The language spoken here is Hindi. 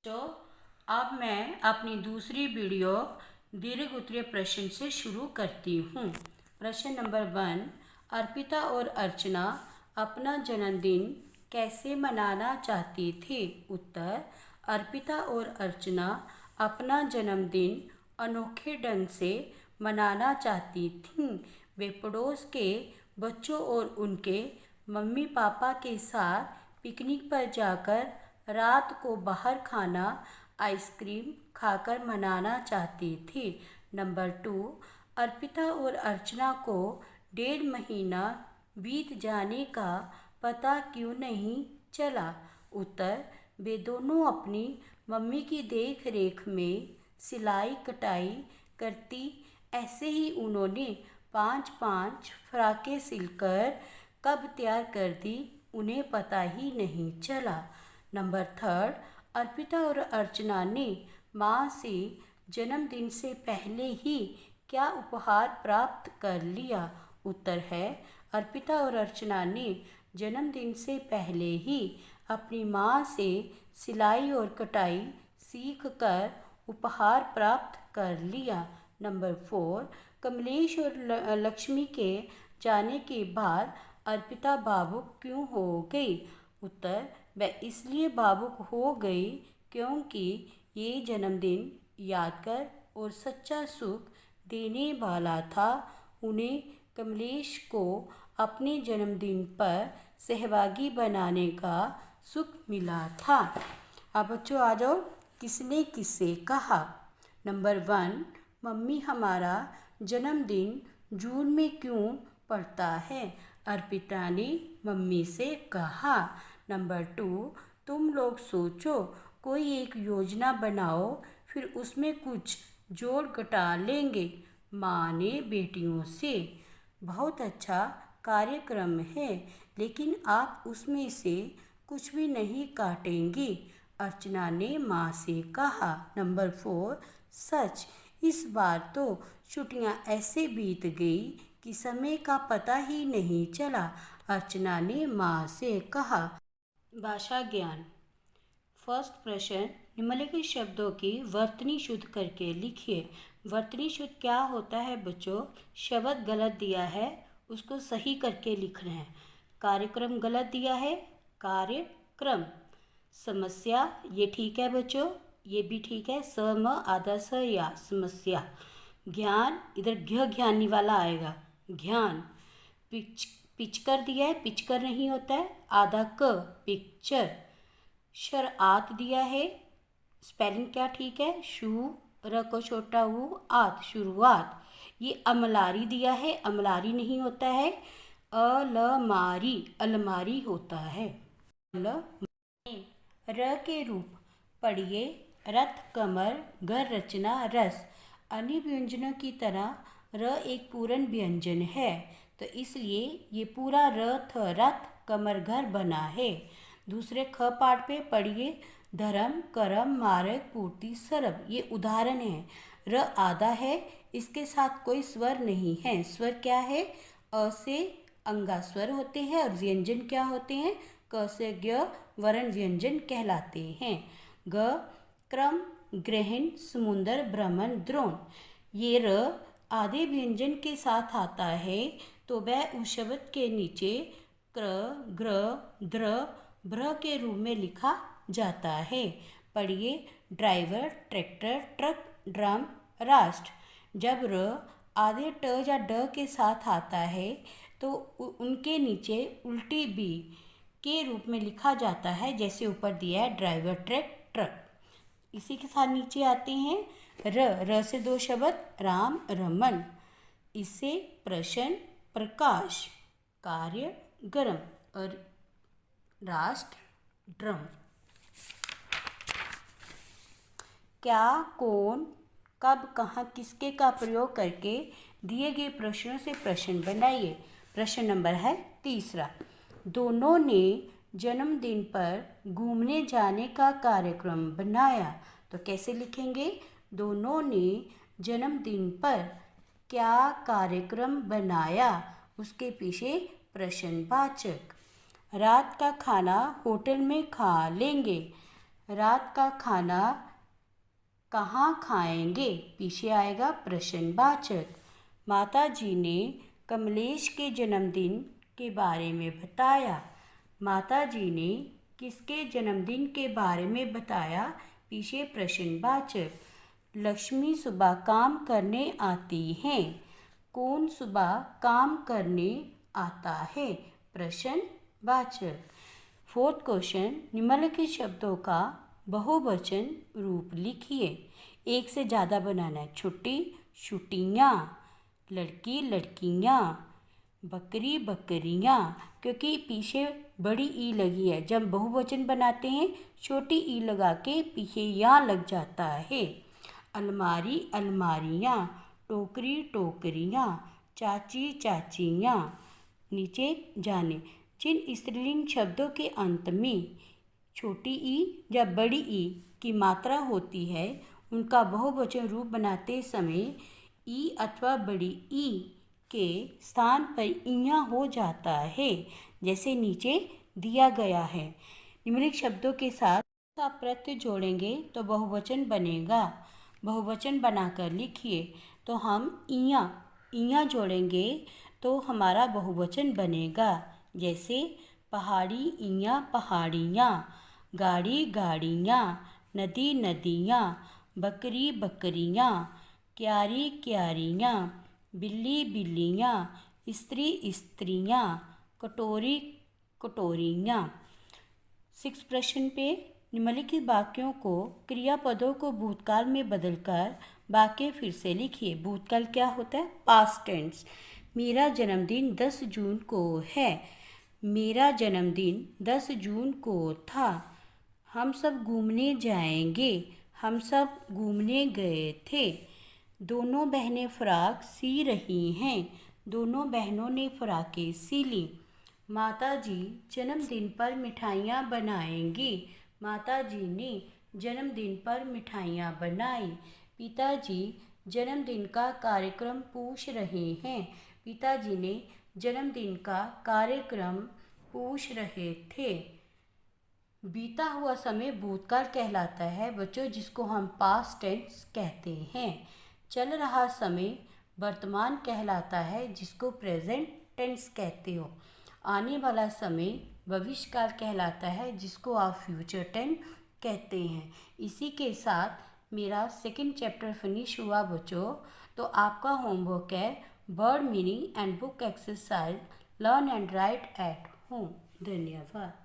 तो अब मैं अपनी दूसरी वीडियो दीर्घ उत्तरीय प्रश्न से शुरू करती हूँ। प्रश्न नंबर 1, अर्पिता और अर्चना अपना जन्मदिन कैसे मनाना चाहती थी? उत्तर, अर्पिता और अर्चना अपना जन्मदिन अनोखे ढंग से मनाना चाहती थीं। वे पड़ोस के बच्चों और उनके मम्मी पापा के साथ पिकनिक पर जाकर रात को बाहर खाना आइसक्रीम खाकर मनाना चाहती थी। नंबर 2, अर्पिता और अर्चना को 1.5 महीना बीत जाने का पता क्यों नहीं चला? उत्तर, वे दोनों अपनी मम्मी की देख रेख में सिलाई कटाई करती। ऐसे ही उन्होंने 5-5 फ्राकें सिलकर कब तैयार कर दी, उन्हें पता ही नहीं चला। नंबर 3, अर्पिता और अर्चना ने माँ से जन्मदिन से पहले ही क्या उपहार प्राप्त कर लिया? उत्तर है, अर्पिता और अर्चना ने जन्मदिन से पहले ही अपनी माँ से सिलाई और कटाई सीख कर उपहार प्राप्त कर लिया। नंबर 4, कमलेश और लक्ष्मी के जाने के बाद अर्पिता भावुक क्यों हो गई? उत्तर, वह इसलिए भावुक हो गई क्योंकि ये जन्मदिन यादगार और सच्चा सुख देने वाला था। उन्हें कमलेश को अपने जन्मदिन पर सहभागी बनाने का सुख मिला था। अब बच्चों आ जाओ, किसने किससे कहा? नंबर 1, मम्मी हमारा जन्मदिन जून में क्यों पड़ता है? अर्पिता ने मम्मी से कहा। नंबर 2, तुम लोग सोचो, कोई एक योजना बनाओ, फिर उसमें कुछ जोड़ घटा लेंगे। माँ ने बेटियों से। बहुत अच्छा कार्यक्रम है, लेकिन आप उसमें से कुछ भी नहीं काटेंगी, अर्चना ने माँ से कहा। नंबर 4, सच, इस बार तो छुट्टियाँ ऐसे बीत गई कि समय का पता ही नहीं चला, अर्चना ने माँ से कहा। भाषा ज्ञान। फर्स्ट प्रश्न, निम्नलिखित शब्दों की वर्तनी शुद्ध करके लिखिए। वर्तनी शुद्ध क्या होता है बच्चों? शब्द गलत दिया है, उसको सही करके लिखना है। कार्यक्रम गलत दिया है, कार्यक्रम। समस्या, ये ठीक है बच्चों, ये भी ठीक है। सम आधा स या समस्या। ज्ञान, इधर घ ज्ञानी वाला आएगा, ज्ञान। पिचकर दिया है, पिचकर नहीं होता है, आधा क, पिक्चर। शरात दिया है, स्पेलिंग क्या ठीक है? शु र को छोटा ऊ आत, शुरुआत। ये अमलारी दिया है, अमलारी नहीं होता है, अलमारी, अलमारी होता है। र के रूप पढ़िए, रथ, कमर, घर, रचना, रस। अन्य व्यंजनों की तरह र एक पूर्ण व्यंजन है, तो इसलिए ये पूरा र थ रथ कमर घर बना है। दूसरे ख पाठ पे पढ़िए, धर्म, कर्म, मार्ग, पूर्ति, सरब। ये उदाहरण है। र आधा है, इसके साथ कोई स्वर नहीं है। स्वर क्या है? अ से अंगा स्वर होते हैं और व्यंजन क्या होते हैं? क से ज्ञ वर्ण व्यंजन कहलाते हैं। ग, क्रम, ग्रहण, समुद्र, भ्रमण, द्रोण। ये र आधे व्यंजन के साथ आता है, तो वह उस शब्द के नीचे क्र, ग्र, द्र, भ्र के रूप में लिखा जाता है। पढ़िए, ड्राइवर, ट्रैक्टर, ट्रक, ड्रम, राष्ट्र। जब र आधे ट या ड के साथ आता है, तो उनके नीचे उल्टी बी के रूप में लिखा जाता है, जैसे ऊपर दिया है, ड्राइवर, ट्रक, ट्रक। इसी के साथ नीचे आते हैं र से दो शब्द, राम, रमन। इससे प्रश्न, प्रकाश, कार्य, गरम और राष्ट्र, ड्रम। क्या, कौन, कब, कहाँ, किसके का प्रयोग करके दिए गए प्रश्नों से प्रश्न बनाइए। प्रश्न नंबर है तीसरा, दोनों ने जन्मदिन पर घूमने जाने का कार्यक्रम बनाया, तो कैसे लिखेंगे? दोनों ने जन्मदिन पर क्या कार्यक्रम बनाया, उसके पीछे प्रश्नवाचक। रात का खाना होटल में खा लेंगे, रात का खाना कहाँ खाएंगे? पीछे आएगा प्रश्नवाचक। माता जी ने कमलेश के जन्मदिन के बारे में बताया। माता जी ने किसके जन्मदिन के बारे में बताया? पीछे प्रश्नवाचक। लक्ष्मी सुबह काम करने आती हैं। कौन सुबह काम करने आता है? प्रश्नवाचक। फोर्थ क्वेश्चन, निम्नलिखित शब्दों का बहुवचन रूप लिखिए। एक से ज़्यादा बनाना है। छुट्टी, छुट्टियाँ, लड़की, लड़कियाँ, बकरी, बकरियाँ। क्योंकि पीछे बड़ी ई लगी है, जब बहुवचन बनाते हैं छोटी ई लगा के पीछे या लग जाता है। अलमारी, अलमारियाँ, टोकरी, टोकरियाँ, चाची, चाचियाँ। नीचे जाने। जिन स्त्रीलिंग शब्दों के अंत में छोटी ई या बड़ी ई की मात्रा होती है उनका बहुवचन रूप बनाते समय ई अथवा बड़ी ई के स्थान पर इया हो जाता है, जैसे नीचे दिया गया है। निम्नलिखित शब्दों के साथ आप प्रत्यय जोड़ेंगे तो बहुवचन बनेगा। बहुवचन बनाकर लिखिए। तो हम इया जोड़ेंगे तो हमारा बहुवचन बनेगा। जैसे पहाड़ी, इया पहाड़ियाँ, गाड़ी, गाड़ियाँ, नदी, नदियाँ, बकरी, बकरियाँ, क्यारी, क्यारियाँ, बिल्ली, बिल्लियाँ, स्त्री, स्त्रियाँ, कटोरी, कटोरियाँ। 6 प्रश्न पे निम्नलिखित वाक्यों को क्रियापदों को भूतकाल में बदलकर वाक्य फिर से लिखिए। भूतकाल क्या होता है? Past tense. मेरा जन्मदिन 10 जून को है। मेरा जन्मदिन 10 जून को था। हम सब घूमने जाएंगे। हम सब घूमने गए थे। दोनों बहनें फ्रॉक सी रही हैं। दोनों बहनों ने फ्रॉकें सी ली। माता जी जन्मदिन पर मिठाइयाँ बनाएंगी। माता जी ने जन्मदिन पर मिठाइयाँ बनाई। पिताजी जन्मदिन का कार्यक्रम पूछ रहे हैं। पिताजी ने जन्मदिन का कार्यक्रम पूछ रहे थे। बीता हुआ समय भूतकाल कहलाता है बच्चों, जिसको हम पास्ट टेंस कहते हैं। चल रहा समय वर्तमान कहलाता है, जिसको प्रेजेंट टेंस कहते हो। आने वाला समय भविष्यकाल कहलाता है, जिसको आप फ्यूचर टेंस कहते हैं। इसी के साथ मेरा सेकंड चैप्टर फिनिश हुआ बच्चों। तो आपका होमवर्क है word meaning and book exercise learn and right at home. धन्यवाद।